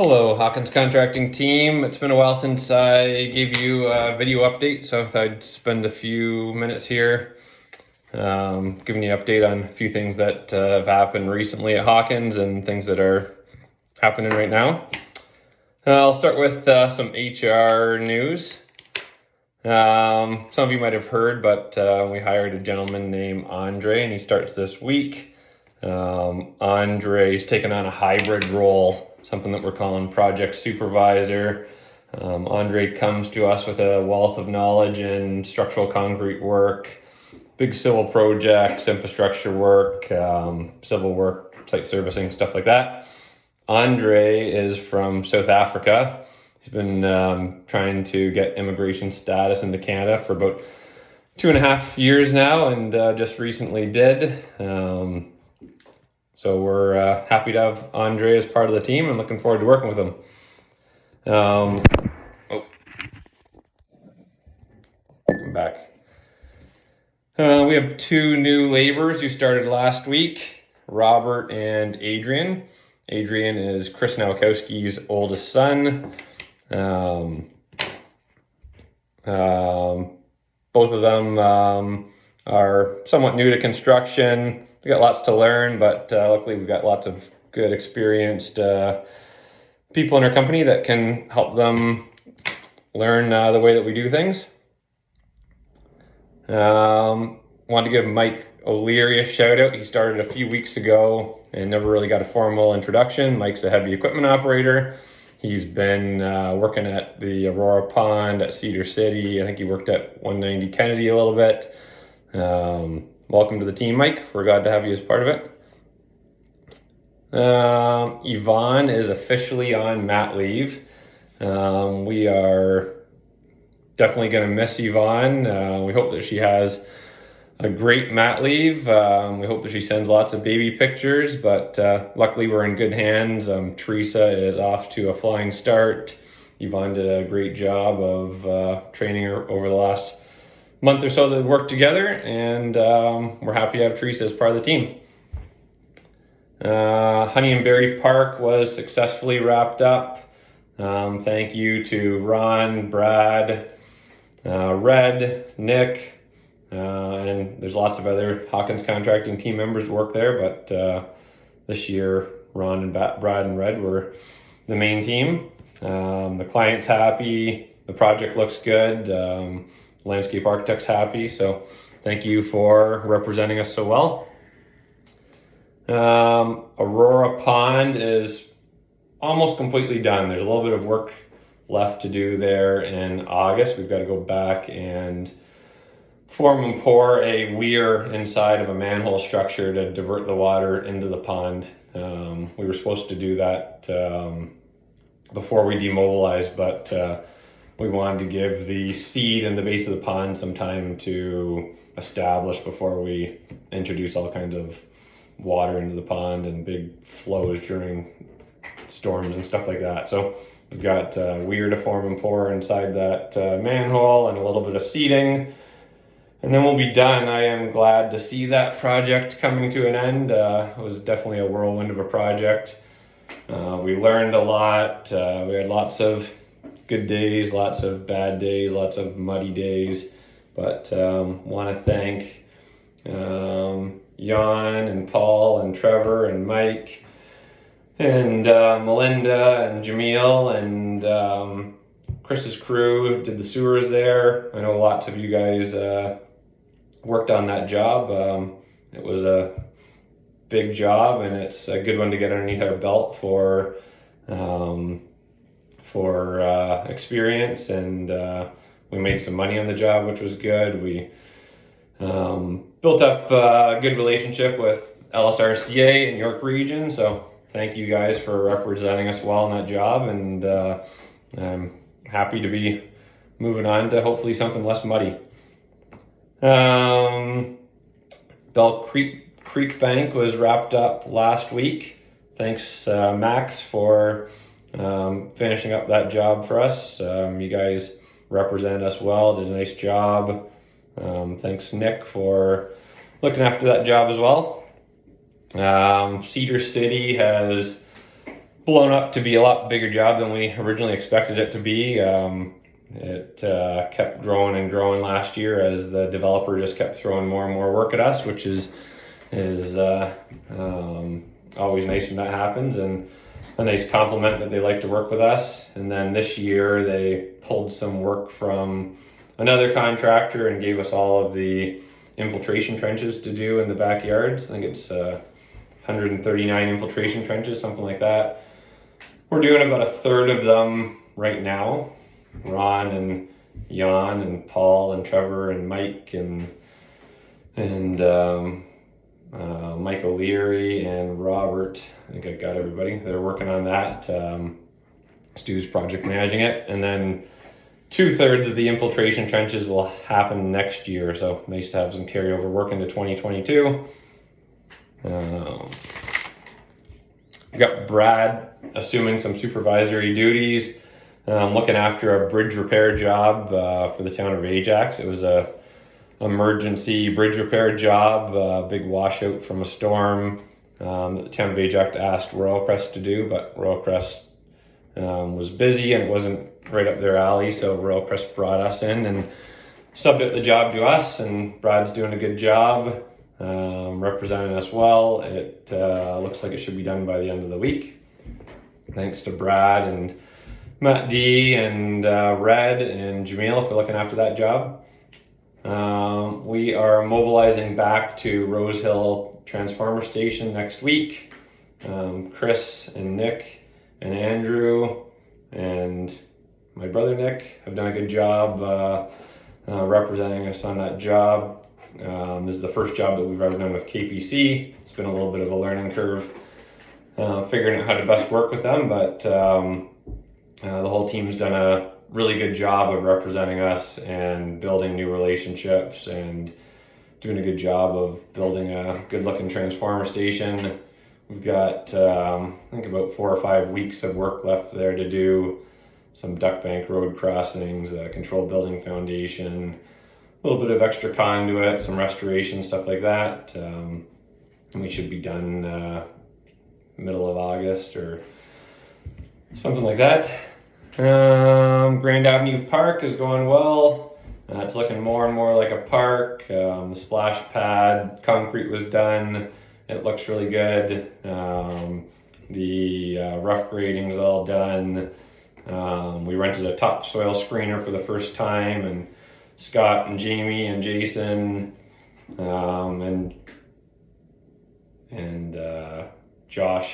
Hello, Hawkins Contracting team. It's been a while since I gave you a video update, so I thought I'd spend a few minutes here giving you an update on a few things that have happened recently at Hawkins and things that are happening right now. I'll start with some HR news. Some of you might have heard, but we hired a gentleman named Andre, and he starts this week. Andre's taken on a hybrid role, something that we're calling project supervisor. Andre comes to us with a wealth of knowledge in structural concrete work, big civil projects, infrastructure work, civil work, site servicing, stuff like that. Andre is from South Africa. He's been trying to get immigration status into Canada for about 2.5 years now, and just recently did. So we're happy to have Andre as part of the team and looking forward to working with him. I'm back. We have two new laborers who started last week, Robert and Adrian. Adrian is Chris Nowakowski's oldest son. Both of them are somewhat new to construction. We got lots to learn, but luckily we've got lots of good, experienced people in our company that can help them learn the way that we do things. Want to give Mike O'Leary a shout out. He started a few weeks ago and never really got a formal introduction. Mike's a heavy equipment operator. He's been working at the Aurora Pond at Cedar City. I think he worked at 190 Kennedy a little bit. Welcome to the team, Mike. We're glad to have you as part of it. Yvonne is officially on mat leave. We are definitely going to miss Yvonne. We hope that she has a great mat leave. We hope that she sends lots of baby pictures, but luckily we're in good hands. Teresa is off to a flying start. Yvonne did a great job of training her over the last month or so that we worked together, and we're happy to have Teresa as part of the team. Honey and Berry Park was successfully wrapped up. Thank you to Ron, Brad, Red, Nick, and there's lots of other Hawkins Contracting team members who work there, but this year Ron and Brad and Red were the main team. The client's happy, the project looks good, landscape architect's happy, so thank you for representing us so well. Aurora Pond is almost completely done. There's a little bit of work left to do there in August. We've got to go back and form and pour a weir inside of a manhole structure to divert the water into the pond. We were supposed to do that before we demobilized, but we wanted to give the seed in the base of the pond some time to establish before we introduce all kinds of water into the pond and big flows during storms and stuff like that. So we've got weir to form and pour inside that manhole and a little bit of seeding, and then we'll be done. I am glad to see that project coming to an end. It was definitely a whirlwind of a project. We learned a lot. We had lots of good days, lots of bad days, lots of muddy days, but want to thank Jan and Paul and Trevor and Mike and Melinda and Jamil and Chris's crew did the sewers there. I know lots of you guys worked on that job. It was a big job, and it's a good one to get underneath our belt for experience, and we made some money on the job, which was good. We built up a good relationship with LSRCA in York Region, so thank you guys for representing us well on that job, and I'm happy to be moving on to hopefully something less muddy. Bell Creek Bank was wrapped up last week. Thanks, Max, for finishing up that job for us. You guys represent us well, did a nice job. Thanks, Nick, for looking after that job as well. Cedar City has blown up to be a lot bigger job than we originally expected it to be. It kept growing and growing last year as the developer just kept throwing more and more work at us, which is always nice when that happens, and a nice compliment that they like to work with us. And then this year they pulled some work from another contractor and gave us all of the infiltration trenches to do in the backyards. I think it's 139 infiltration trenches, something like that. We're doing about a third of them right now. Ron and Jan and Paul and Trevor and Mike and Mike O'Leary and Robert, I think I got everybody. They're working on that. Stu's project managing it. And then 2/3 of the infiltration trenches will happen next year. So nice to have some carryover work into 2022. We got Brad assuming some supervisory duties, looking after a bridge repair job for the town of Ajax. It was a emergency bridge repair job, big washout from a storm that the town of Ajax asked Royal Crest to do, but Royal Crest was busy and it wasn't right up their alley, so Royal Crest brought us in and subbed out the job to us, and Brad's doing a good job representing us well. It looks like it should be done by the end of the week. Thanks to Brad and Matt D and Red and Jamil for looking after that job. We are mobilizing back to Rose Hill Transformer Station next week. Chris and Nick and Andrew and my brother Nick have done a good job representing us on that job. This is the first job that we've ever done with KPC. It's been a little bit of a learning curve figuring out how to best work with them, but the whole team's done a really good job of representing us and building new relationships and doing a good job of building a good looking transformer station. We've got I think about 4 or 5 weeks of work left there to do. Some duck bank road crossings, controlled building foundation, a little bit of extra conduit, some restoration, stuff like that. And we should be done middle of August or something like that. Grand Avenue Park is going well. It's looking more and more like a park. The splash pad concrete was done. It looks really good. The rough grading's all done. We rented a topsoil screener for the first time, and Scott and Jamie and Jason and Josh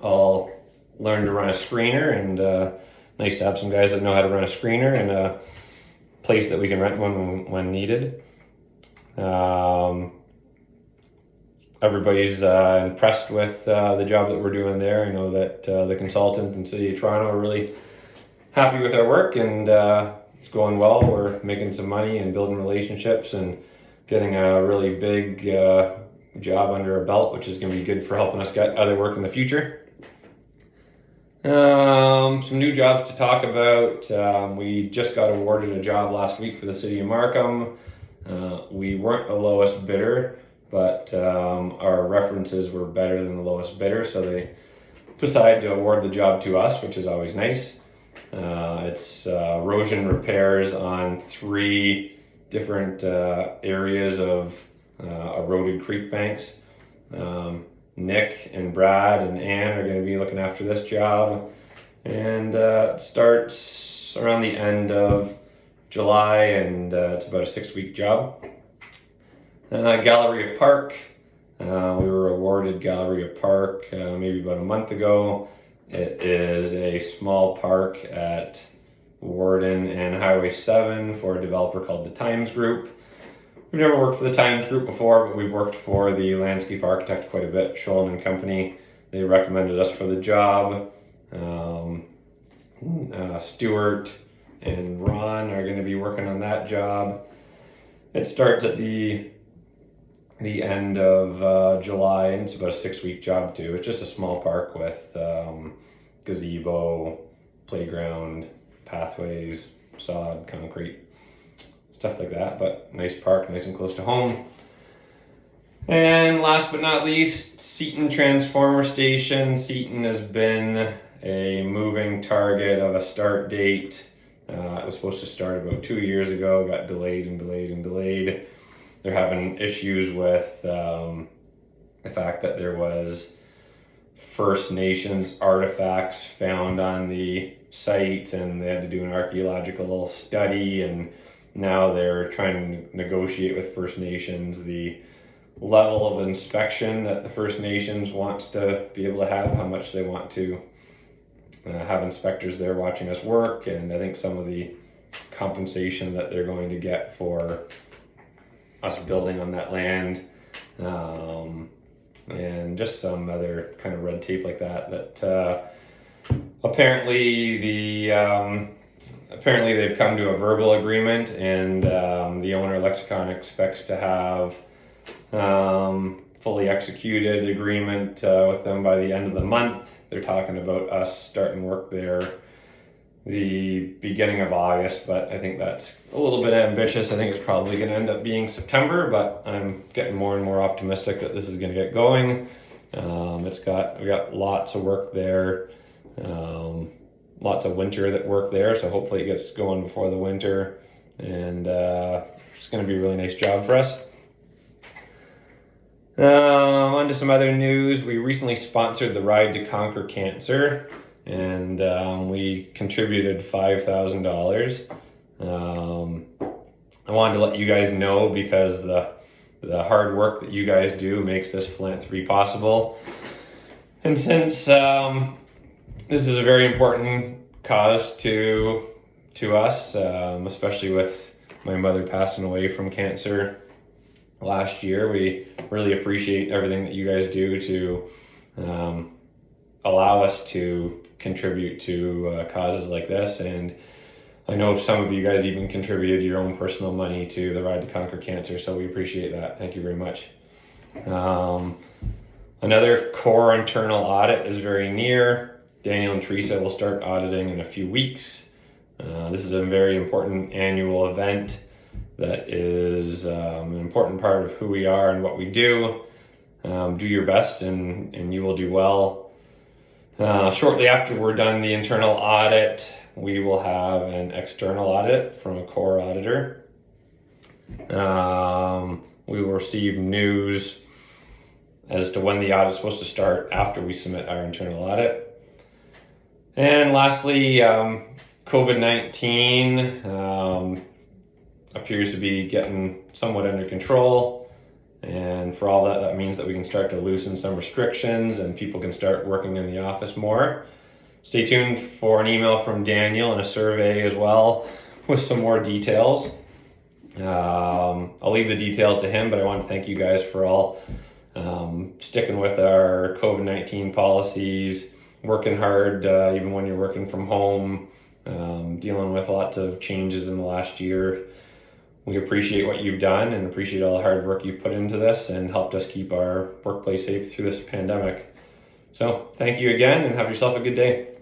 all learned to run a screener, and nice to have some guys that know how to run a screener in a place that we can rent one when needed. Everybody's impressed with the job that we're doing there. I know that the consultant in City of Toronto are really happy with our work, and it's going well. We're making some money and building relationships and getting a really big job under our belt, which is going to be good for helping us get other work in the future. Some new jobs to talk about. We just got awarded a job last week for the City of Markham. We weren't the lowest bidder, but our references were better than the lowest bidder, so they decided to award the job to us, which is always nice. It's erosion repairs on 3 different areas of eroded creek banks. Nick and Brad and Ann are going to be looking after this job, and it starts around the end of July, and it's about a 6-week job. Galleria Park, we were awarded Galleria Park maybe about a month ago. It is a small park at Warden and Highway 7 for a developer called the Times Group. We've never worked for the Times Group before, but we've worked for the landscape architect quite a bit, Schoen and Company. They recommended us for the job. Stuart and Ron are going to be working on that job. It starts at the end of July, and it's about a 6-week job too. It's just a small park with gazebo, playground, pathways, sod, concrete, stuff like that, but nice park, nice and close to home. And last but not least, Seton Transformer Station. Seton has been a moving target of a start date. It was supposed to start about 2 years ago, got delayed and delayed and delayed. They're having issues with the fact that there was First Nations artifacts found on the site, and they had to do an archaeological study, and now they're trying to negotiate with First Nations the level of inspection that the First Nations wants to be able to have, how much they want to have inspectors there watching us work, and I think some of the compensation that they're going to get for us building on that land, and just some other kind of red tape like that apparently they've come to a verbal agreement, and the owner Lexicon expects to have fully executed agreement with them by the end of the month. They're talking about us starting work there the beginning of August, but I think that's a little bit ambitious. I think it's probably going to end up being September, but I'm getting more and more optimistic that this is going to get going. We got lots of work there, lots of winter work there, so hopefully it gets going before the winter, and it's going to be a really nice job for us. On to some other news. We recently sponsored the Ride to Conquer Cancer, and we contributed $5,000. I wanted to let you guys know because the hard work that you guys do makes this philanthropy possible. And since this is a very important cause to us, especially with my mother passing away from cancer last year, we really appreciate everything that you guys do to allow us to contribute to causes like this. And I know some of you guys even contributed your own personal money to the Ride to Conquer Cancer, so we appreciate that. Thank you very much. Another core internal audit is very near. Daniel and Teresa will start auditing in a few weeks. This is a very important annual event that is an important part of who we are and what we do. Do your best and you will do well. Shortly after we're done the internal audit, we will have an external audit from a core auditor. We will receive news as to when the audit is supposed to start after we submit our internal audit. And lastly, COVID-19 appears to be getting somewhat under control. And for all that means that we can start to loosen some restrictions and people can start working in the office more. Stay tuned for an email from Daniel and a survey as well with some more details. I'll leave the details to him, but I want to thank you guys for all sticking with our COVID-19 policies, working hard even when you're working from home, dealing with lots of changes in the last year. We appreciate what you've done and appreciate all the hard work you've put into this and helped us keep our workplace safe through this pandemic. So thank you again and have yourself a good day.